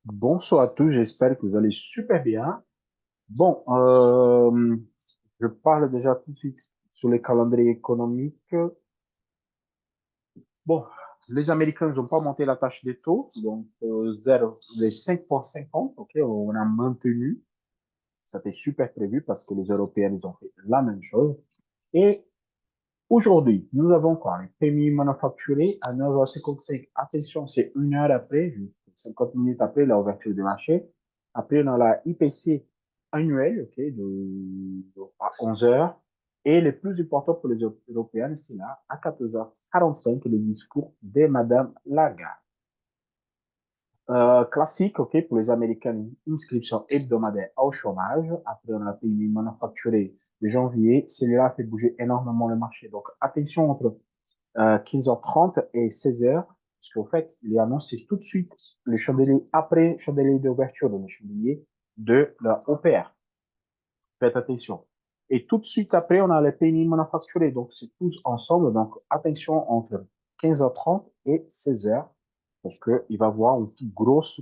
Bonsoir à tous, j'espère que vous allez super bien. Bon, je parle déjà tout de suite sur les calendriers économiques. Bon, les Américains n'ont pas monté la tâche des taux, donc 0, les 5,50, ok, on a maintenu. Ça était super prévu parce que les Européens, ils ont fait la même chose. Et aujourd'hui, nous avons quoi? Les PMI manufacturés à 9h55. Attention, c'est une heure après, juste 50 minutes après l'ouverture du marché. Après, on a la IPC annuelle, ok, à 11 heures. Et le plus important pour les Européens, c'est là, à 14h45, le discours de Madame Lagarde. Classique, ok, pour les Américains, inscription hebdomadaire au chômage. Après, on a payé manufacturé de janvier. Celui-là fait bouger énormément le marché. Donc, attention entre 15h30 et 16h, parce qu'au fait, il est annoncé tout de suite le chandelier après chandelier d'ouverture, le chandelier de la OPR. Faites attention. Et tout de suite après, on a les pays manufacturés. Donc, c'est tous ensemble. Donc, attention entre 15h30 et 16h, parce qu'il va y avoir une grosse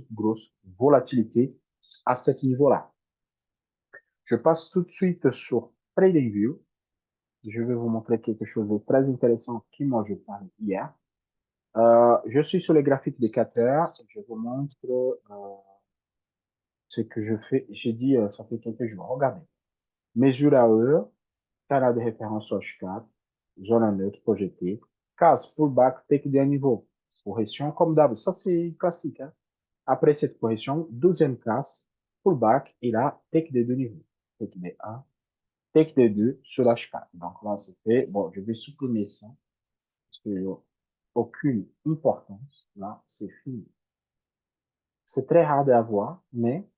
volatilité à ce niveau-là. Je passe tout de suite sur TradingView. Je vais vous montrer quelque chose de très intéressant qui, moi, je parle hier. Je suis sur les graphiques des 4 heures. Je vous montre ce que je fais. J'ai dit, ça fait quelques jours. Regardez. Mesure à heure, canal de référence H4, zone en neutre projetée, case pullback, take d'un niveau. Correction comme d'hab. Ça, c'est classique. Hein. Après cette correction, deuxième case, pullback, et là, take des deux niveaux. Take des 1, take des 2 sur H4. Donc là, c'est fait. Bon, je vais supprimer ça parce qu'il n'y a aucune importance. Là, c'est fini. C'est très rare à avoir, mais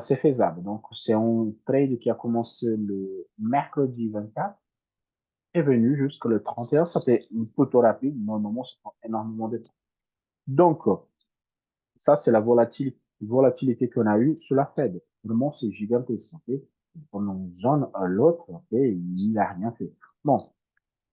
c'est faisable. Donc, c'est un trade qui a commencé le mercredi 24 est venu jusqu'au 31. C'était plutôt rapide. Normalement, ça prend énormément de temps. Donc, ça, c'est la volatilité qu'on a eue sur la Fed. Vraiment, c'est gigantesque. Okay? On en zone à l'autre, okay? Il n'a rien fait. Bon,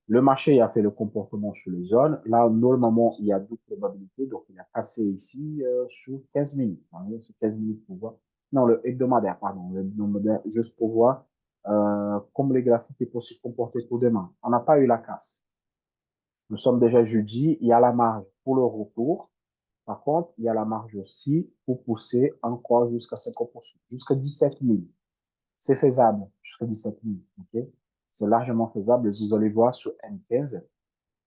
le marché a fait le comportement sur les zones. Là, normalement, il y a deux probabilités. Donc, il a cassé ici sur 15 minutes. Hein, sur 15 minutes pour voir. Non, le hebdomadaire, pardon. Le hebdomadaire, juste pour voir comment les graphiques est possible de comporter pour demain. On n'a pas eu la casse. Nous sommes déjà jeudi. Il y a la marge pour le retour. Par contre, il y a la marge aussi pour pousser encore jusqu'à 50%, jusqu'à 17 000. C'est faisable jusqu'à 17 000. Okay? C'est largement faisable. Vous allez voir sur M15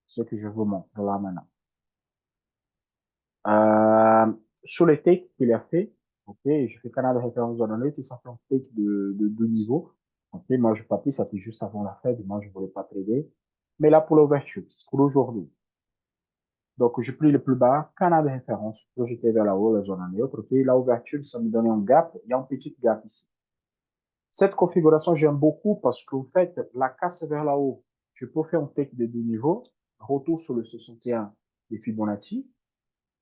ce que je vous montre là maintenant. Euh, sur les takes qu'il a fait, ok, je fais canal de référence donné, tout ça fait un take de deux niveaux. Ok, moi je papier, ça fait juste avant la fête, moi je voulais pas trader. Mais là pour l'ouverture, pour aujourd'hui. Donc je pris le plus bas, canal de référence, projeté vers la haut, la zone neutre. Ok, l'ouverture, ça me donnait un gap, il y a un petit gap ici. Cette configuration, j'aime beaucoup parce qu'en fait, la casse vers la haut, je peux faire un take de deux niveaux, retour sur le 61 des Fibonacci,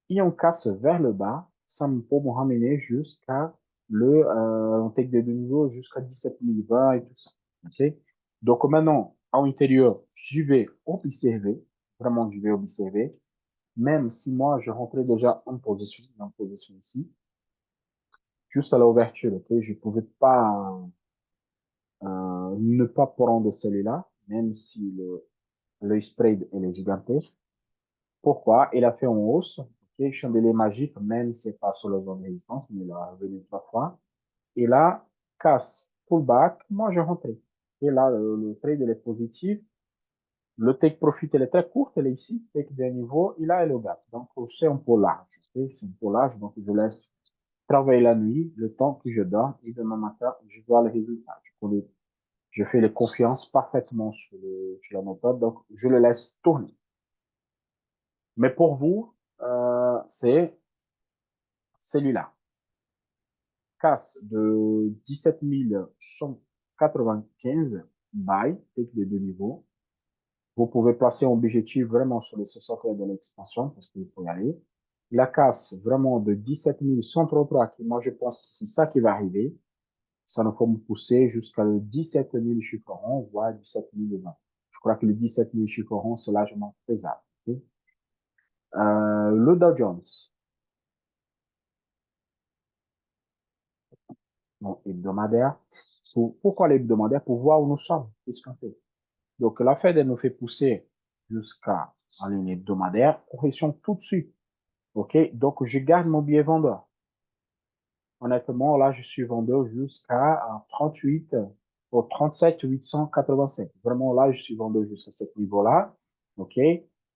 et on casse vers le bas, ça peut me ramener jusqu'à on take de deux niveaux jusqu'à 17 020 et tout ça. Ok? Donc maintenant, à l'intérieur, je vais observer, vraiment, je vais observer, même si moi, je rentrais déjà en position ici, juste à l'ouverture, ok? Je pouvais pas ne pas prendre celui-là, même si le spread est gigantesque. Pourquoi? Il a fait en hausse. Okay? Chandelier magique, même si c'est pas sur la zone de résistance, mais il a revenu trois fois. Et là, casse, pullback, moi j'ai rentré. Et là, le trade il est positif. Le take profit, elle est très courte, elle est ici, take d'un niveau, et là, elle est au gap. Donc, c'est un peu large. Okay? C'est un peu large, donc je laisse travailler la nuit, le temps que je dors, et demain matin, je vois le résultat. Je fais les confiances parfaitement sur la méthode, donc je le laisse tourner. Mais pour vous, c'est celui-là. Casse de 17 195 buy, take de deux niveaux. Vous pouvez placer un objectif vraiment sur les 60 heures de l'expansion parce qu'il faut y aller. La casse vraiment de 17 133, qui moi je pense que c'est ça qui va arriver. Ça nous faut me pousser jusqu'à le 17 000 chiffres ronds, voire 17 020. Je crois que le 17 000 chiffres ronds, c'est largement faisable. Okay? Le Dow Jones. Donc, hebdomadaire. Pourquoi l'hebdomadaire? Pour voir où nous sommes. Qu'est-ce qu'on fait? Donc, la Fed, elle nous fait pousser jusqu'à en ligne hebdomadaire. Correction tout de suite. OK? Donc, je garde mon billet vendeur. Honnêtement, là, je suis vendeur jusqu'à 38, au 37 885. Vraiment, là, je suis vendeur jusqu'à ce niveau-là. OK?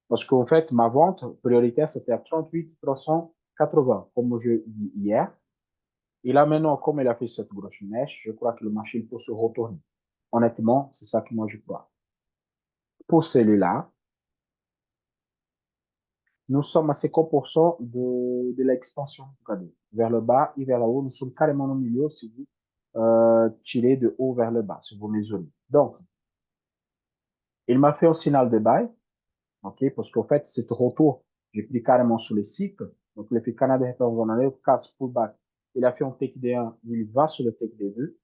Parce qu'en fait, ma vente prioritaire, c'était à 38 380, comme je dis hier. Et là, maintenant, comme il a fait cette grosse mèche, je crois que le marché, il peut se retourner. Honnêtement, c'est ça que moi, je crois. Pour celui-là, nous sommes à 50% de l'expansion. Regardez, vers le bas et vers le haut, nous sommes carrément au milieu si vous tirez de haut vers le bas, si vous mesurez. Donc, il m'a fait un signal de buy, ok, parce qu'en fait, c'est retour, j'ai pris carrément sur les cycles. Donc, le Canada référence en année, casse pullback. Il a fait un take D1, il va sur le take D2.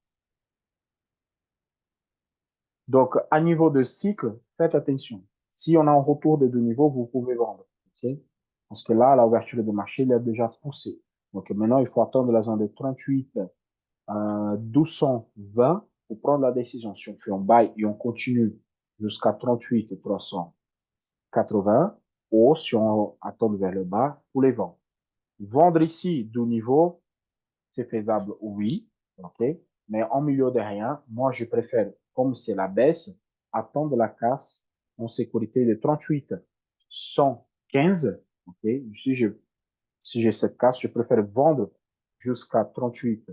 Donc, à niveau de cycle, faites attention. Si on a un retour de deux niveaux, vous pouvez vendre. Okay? Parce que là, à l'ouverture de marché, il a déjà poussé. Donc, maintenant, il faut attendre la zone de 38, 1220 pour prendre la décision. Si on fait un buy et on continue jusqu'à 38, 380, ou si on attend vers le bas pour les vendre. Vendre ici, deux niveaux, c'est faisable, oui, ok. Mais en milieu de rien, moi, je préfère, comme c'est la baisse, attendre la casse en sécurité de 38, 115, ok. Si j'ai cette casse, je préfère vendre jusqu'à 38,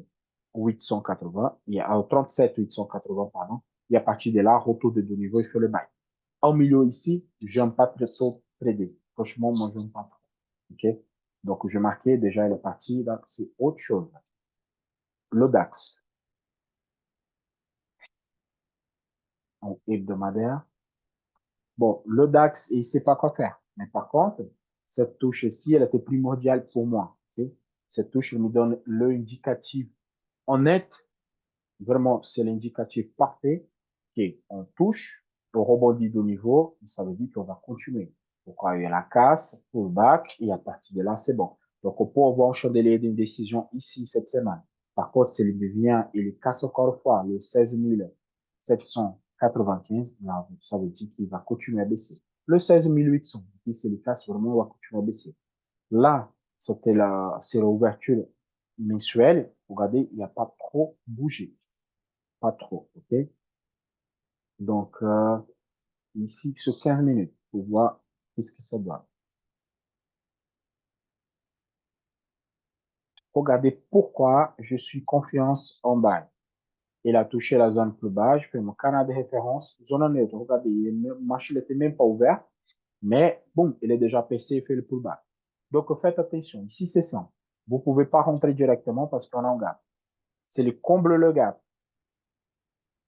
880, à 37, 880, pardon. Et à partir de là, retour de deux niveaux, il fait le bail. En milieu ici, j'aime pas très tôt trader. Franchement, moi, j'aime pas trop. OK? Donc, je marquais déjà, il est parti. Là, c'est autre chose. Le DAX, en hebdomadaire. Bon, le DAX, il sait pas quoi faire. Mais par contre, cette touche-ci, elle était primordiale pour moi. Okay? Cette touche, elle me donne l'indicatif en net. Vraiment, c'est l'indicatif parfait qu'on touche, on rebondit de niveau, ça veut dire qu'on va continuer. Pourquoi il y a la casse, pullback, et à partir de là, c'est bon. Donc, on peut avoir un chandelier d'une décision ici cette semaine. Par contre, s'il vient et il casse encore une fois le 16 795, là, ça veut dire qu'il va continuer à baisser. Le 16 800, si c'est le casse, vraiment, il va continuer à baisser. Là, c'est l'ouverture mensuelle. Regardez, il n'y a pas trop bougé. Pas trop, ok? Donc, ici, sur 15 minutes, pour voir qu'est-ce que ça donne. Regardez pourquoi je suis confiance en bas. Il a touché la zone plus bas, je fais mon canal de référence, zone neutre. Regardez, le marché n'était même pas ouvert, mais bon, il est déjà passé et fait le plus bas. Donc, faites attention. Ici, c'est 100. Vous pouvez pas rentrer directement parce qu'on a un gap. C'est le comble le gap,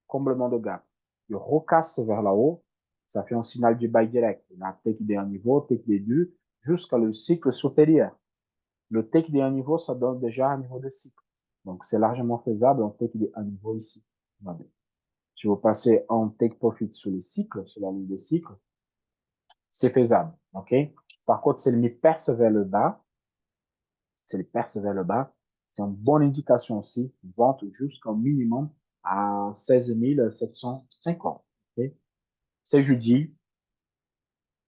comblement de gap. Je recasse vers là haut, ça fait un signal du buy direct. La take des un niveau, take des deux, jusqu'à le cycle supérieur. Le take des un niveau, ça donne déjà un niveau de cycle. Donc, c'est largement faisable en take des un niveau ici. Regardez. Si vous passez en take profit sur le cycle, sur la ligne de cycle, c'est faisable. OK? Par contre, c'est le perce vers le bas. C'est le perce vers le bas. C'est une bonne indication aussi. Vente jusqu'au minimum à 16 750. OK? C'est jeudi.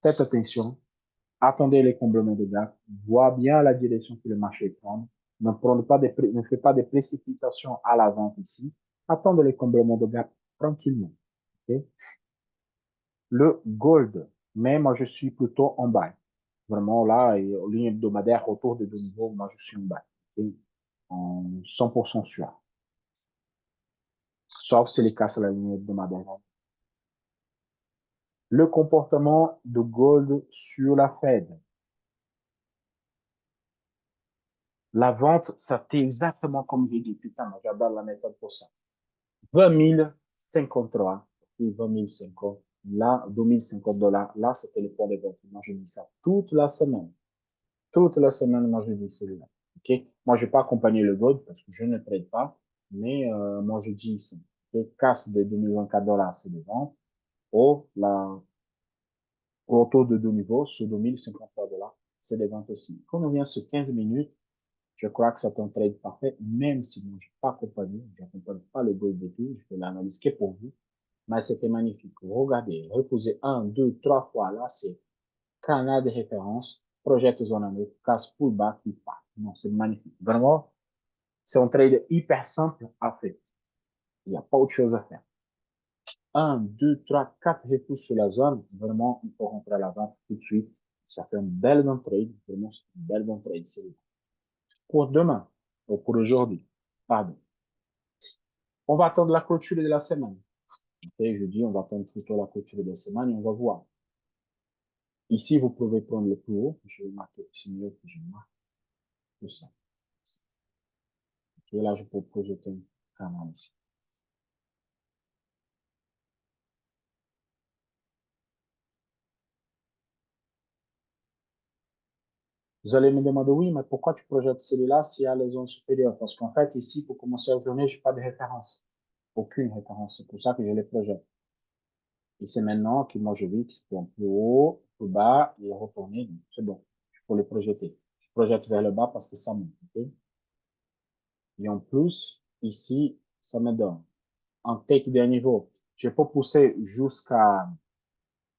Faites attention. Attendez les comblements de gap. Voyez bien la direction que le marché prend. Ne faites pas de précipitations à la vente ici. Attendez les comblements de gap tranquillement. OK? Le gold. Mais moi, je suis plutôt en bas. Vraiment, là, et en ligne hebdomadaire, autour de deux niveaux, moi, je suis en bas. OK? En 100% sûr. Sauf si les cas sur la ligne hebdomadaire. Le comportement de gold sur la Fed. La vente, ça fait exactement comme j'ai dit. Putain, j'adore la méthode pour ça. 20 053 et 20 050. Là, 2050 $. Là, c'était le point de vente. Moi, je dis ça toute la semaine. Toute la semaine, moi, je dis celui-là. OK? Moi, je vais pas accompagner le gold parce que je ne trade pas. Mais, moi, je dis ici. Okay? Casse de 2024 $, c'est des ventes. Autour de deux niveaux, sur 2053 $, c'est des ventes aussi. Quand on vient sur 15 minutes, Je crois que c'est un trade parfait, même si moi, je n'ai pas accompagné, je n'accompagne pas le gold et tout, je fais l'analyse que pour vous. Mais c'était magnifique. Regardez, reposez un, deux, trois fois. Là, c'est canal de référence, projette zone en neutre, casse pullback, il part. Non, c'est magnifique. Vraiment, c'est un trade hyper simple à faire. Il n'y a pas autre chose à faire. Un, deux, trois, quatre repousse sur la zone. Vraiment, il faut rentrer à la vente tout de suite. Ça fait une belle bon trade. Vraiment, c'est une belle bon trade. Pour demain, ou pour aujourd'hui, pardon. On va attendre la clôture de la semaine. Et je dis, on va attendre plutôt la clôture de la semaine et on va voir. Ici, vous pouvez prendre le plus haut. Je vais marquer signal que je marque tout ça. Et là, je peux projeter un canal ici. Vous allez me demander, oui, mais pourquoi tu projettes celui-là s'il y a les zones supérieures? Parce qu'en fait, ici, pour commencer la journée, je n'ai pas de référence. Aucune référence. C'est pour ça que je les projette. Et c'est maintenant que moi, je vis qu'ils sont plus haut, plus bas, et retourner. C'est bon. Je peux les projeter. Je projette vers le bas parce que ça monte. Okay? Et en plus, ici, ça me donne un take d'un niveau. Je peux pousser jusqu'à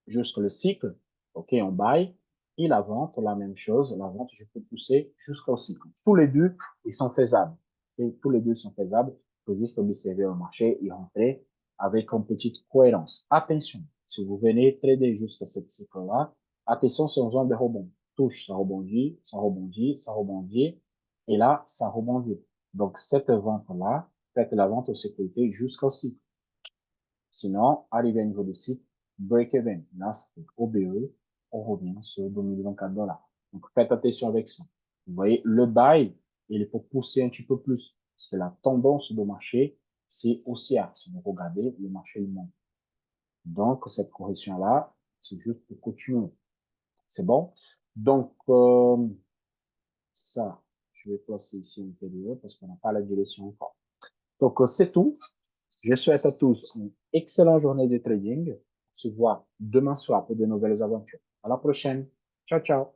le cycle. OK, on buy. Et la vente, la même chose. La vente, je peux pousser jusqu'au cycle. Tous les deux, ils sont faisables. Et tous les deux sont faisables. Il faut juste observer le marché et rentrer avec une petite cohérence. Attention, si vous venez trader jusqu'à ce cycle-là, attention, c'est une zone de rebond. Touche, ça rebondit, ça rebondit, ça rebondit. Et là, ça rebondit. Donc, cette vente-là, faites la vente aux sécurités jusqu'au cycle. Sinon, arrivé à un niveau de cycle, break-even. Là, c'est OBE, on revient sur 2024 $. Donc, faites attention avec ça. Vous voyez, le buy, il faut pousser un petit peu plus. Parce que la tendance de marché, c'est haussière. Si vous regardez, le marché, il monte. Donc, cette correction-là, c'est juste pour continuer. C'est bon? Donc, ça, je vais placer ici un peu de parce qu'on n'a pas la direction encore. Donc, c'est tout. Je souhaite à tous une excellente journée de trading. On se voit demain soir pour de nouvelles aventures. À la prochaine. Ciao, ciao.